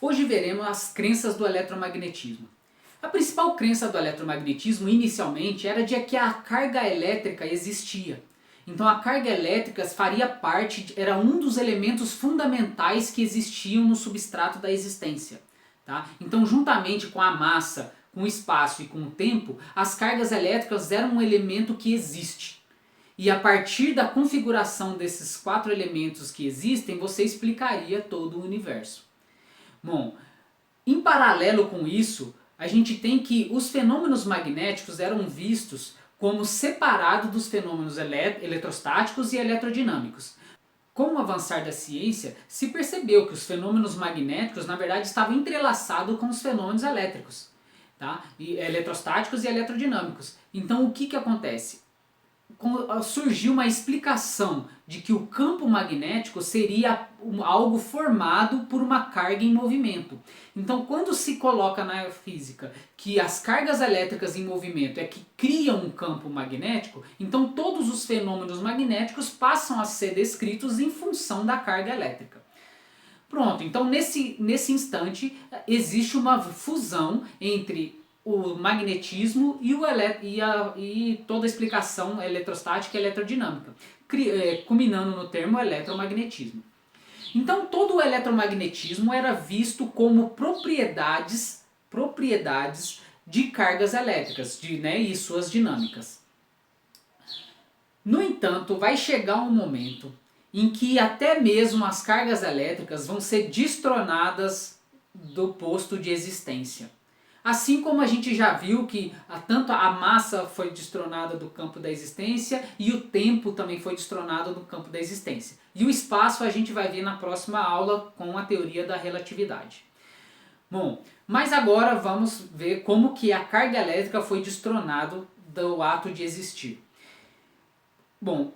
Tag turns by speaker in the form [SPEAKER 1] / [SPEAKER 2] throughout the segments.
[SPEAKER 1] Hoje veremos as crenças do eletromagnetismo. A principal crença do eletromagnetismo inicialmente era de que a carga elétrica existia. Então a carga elétrica faria parte, era um dos elementos fundamentais que existiam no substrato da existência. Tá? Então juntamente com a massa, com o espaço e com o tempo, as cargas elétricas eram um elemento que existe. E a partir da configuração desses 4 elementos que existem, você explicaria todo o universo. Bom, em paralelo com isso, a gente tem que os fenômenos magnéticos eram vistos como separados dos fenômenos eletrostáticos e eletrodinâmicos. Com o avançar da ciência, se percebeu que os fenômenos magnéticos, na verdade, estavam entrelaçados com os fenômenos elétricos, tá? Eletrostáticos e eletrodinâmicos. Então, o que acontece? Surgiu uma explicação de que o campo magnético seria algo formado por uma carga em movimento. Então, quando se coloca na física que as cargas elétricas em movimento é que criam um campo magnético, então todos os fenômenos magnéticos passam a ser descritos em função da carga elétrica. Pronto, então nesse instante existe uma fusão entre o magnetismo e toda a explicação eletrostática e eletrodinâmica, culminando no termo eletromagnetismo. Então todo o eletromagnetismo era visto como propriedades de cargas elétricas e suas dinâmicas. No entanto, vai chegar um momento em que até mesmo as cargas elétricas vão ser destronadas do posto de existência. Assim como a gente já viu que tanto a massa foi destronada do campo da existência e o tempo também foi destronado do campo da existência. E o espaço a gente vai ver na próxima aula com a teoria da relatividade. Bom, mas agora vamos ver como que a carga elétrica foi destronado do ato de existir. Bom,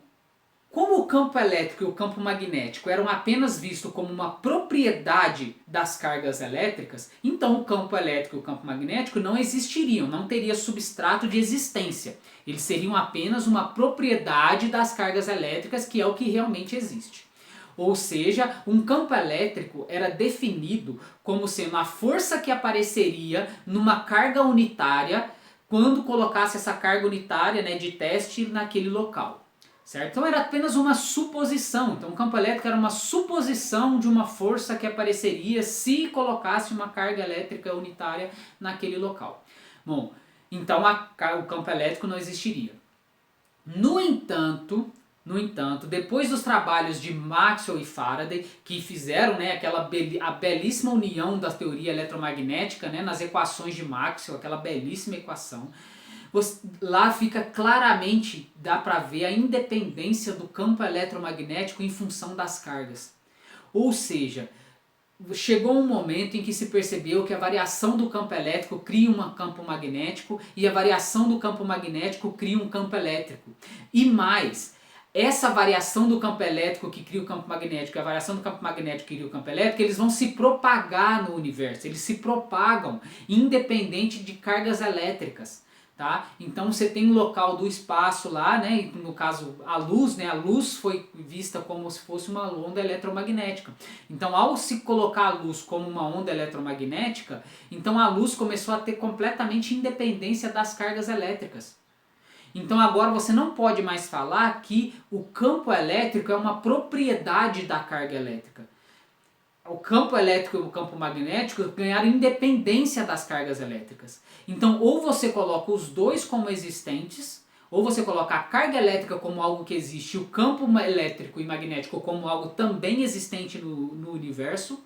[SPEAKER 1] como o campo elétrico e o campo magnético eram apenas vistos como uma propriedade das cargas elétricas, então o campo elétrico e o campo magnético não existiriam, não teria substrato de existência. Eles seriam apenas uma propriedade das cargas elétricas, que é o que realmente existe. Ou seja, um campo elétrico era definido como sendo a força que apareceria numa carga unitária quando colocasse essa carga unitária de teste naquele local. Certo? Então era apenas uma suposição. Então o campo elétrico era uma suposição de uma força que apareceria se colocasse uma carga elétrica unitária naquele local. Bom, então o campo elétrico não existiria. No entanto, depois dos trabalhos de Maxwell e Faraday, que fizeram a belíssima união da teoria eletromagnética nas equações de Maxwell, aquela belíssima equação, lá fica claramente, dá para ver a independência do campo eletromagnético em função das cargas. Ou seja, chegou um momento em que se percebeu que a variação do campo elétrico cria um campo magnético e a variação do campo magnético cria um campo elétrico. E mais, essa variação do campo elétrico que cria o campo magnético e a variação do campo magnético que cria o campo elétrico, eles vão se propagar no universo, eles se propagam independente de cargas elétricas. Tá? Então você tem um local do espaço lá, no caso a luz foi vista como se fosse uma onda eletromagnética. Então ao se colocar a luz como uma onda eletromagnética, então a luz começou a ter completamente independência das cargas elétricas. Então agora você não pode mais falar que o campo elétrico é uma propriedade da carga elétrica. O campo elétrico e o campo magnético ganharam independência das cargas elétricas. Então, ou você coloca os dois como existentes, ou você coloca a carga elétrica como algo que existe, e o campo elétrico e magnético como algo também existente no universo,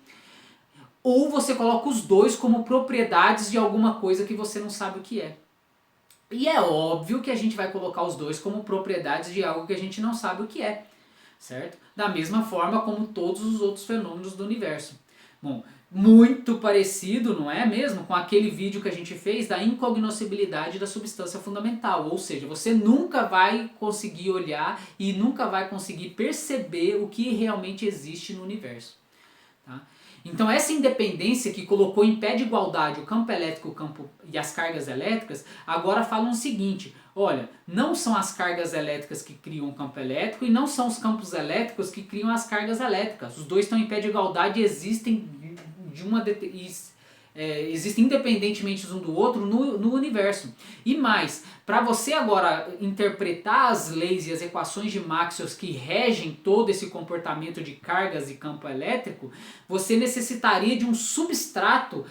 [SPEAKER 1] ou você coloca os dois como propriedades de alguma coisa que você não sabe o que é. E é óbvio que a gente vai colocar os dois como propriedades de algo que a gente não sabe o que é. Certo? Da mesma forma como todos os outros fenômenos do universo. Bom, muito parecido, não é mesmo, com aquele vídeo que a gente fez da incognoscibilidade da substância fundamental. Ou seja, você nunca vai conseguir olhar e nunca vai conseguir perceber o que realmente existe no universo. Tá? Então essa independência que colocou em pé de igualdade o campo elétrico e as cargas elétricas, agora falam o seguinte: olha, não são as cargas elétricas que criam o campo elétrico e não são os campos elétricos que criam as cargas elétricas. Os dois estão em pé de igualdade e existem existem independentemente um do outro no universo. E mais, para você agora interpretar as leis e as equações de Maxwell que regem todo esse comportamento de cargas e campo elétrico, você necessitaria de um substrato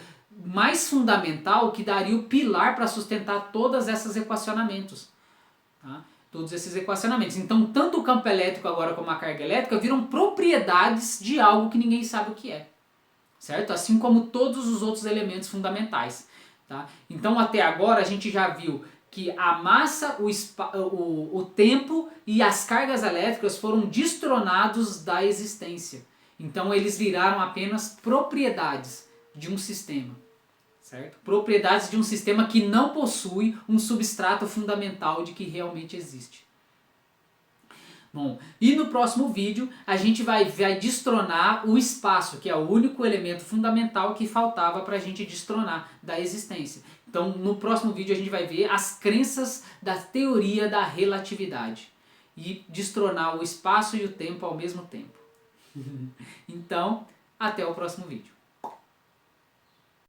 [SPEAKER 1] mais fundamental que daria o pilar para sustentar todos esses equacionamentos. Tá? Todos esses equacionamentos. Então, tanto o campo elétrico agora como a carga elétrica viram propriedades de algo que ninguém sabe o que é. Certo? Assim como todos os outros elementos fundamentais. Tá? Então, até agora, a gente já viu que a massa, o tempo e as cargas elétricas foram destronados da existência. Então, eles viraram apenas propriedades de um sistema. Certo? Propriedades de um sistema que não possui um substrato fundamental de que realmente existe. Bom, e no próximo vídeo a gente vai destronar o espaço, que é o único elemento fundamental que faltava para a gente destronar da existência. Então no próximo vídeo a gente vai ver as crenças da teoria da relatividade e destronar o espaço e o tempo ao mesmo tempo. Então, até o próximo vídeo.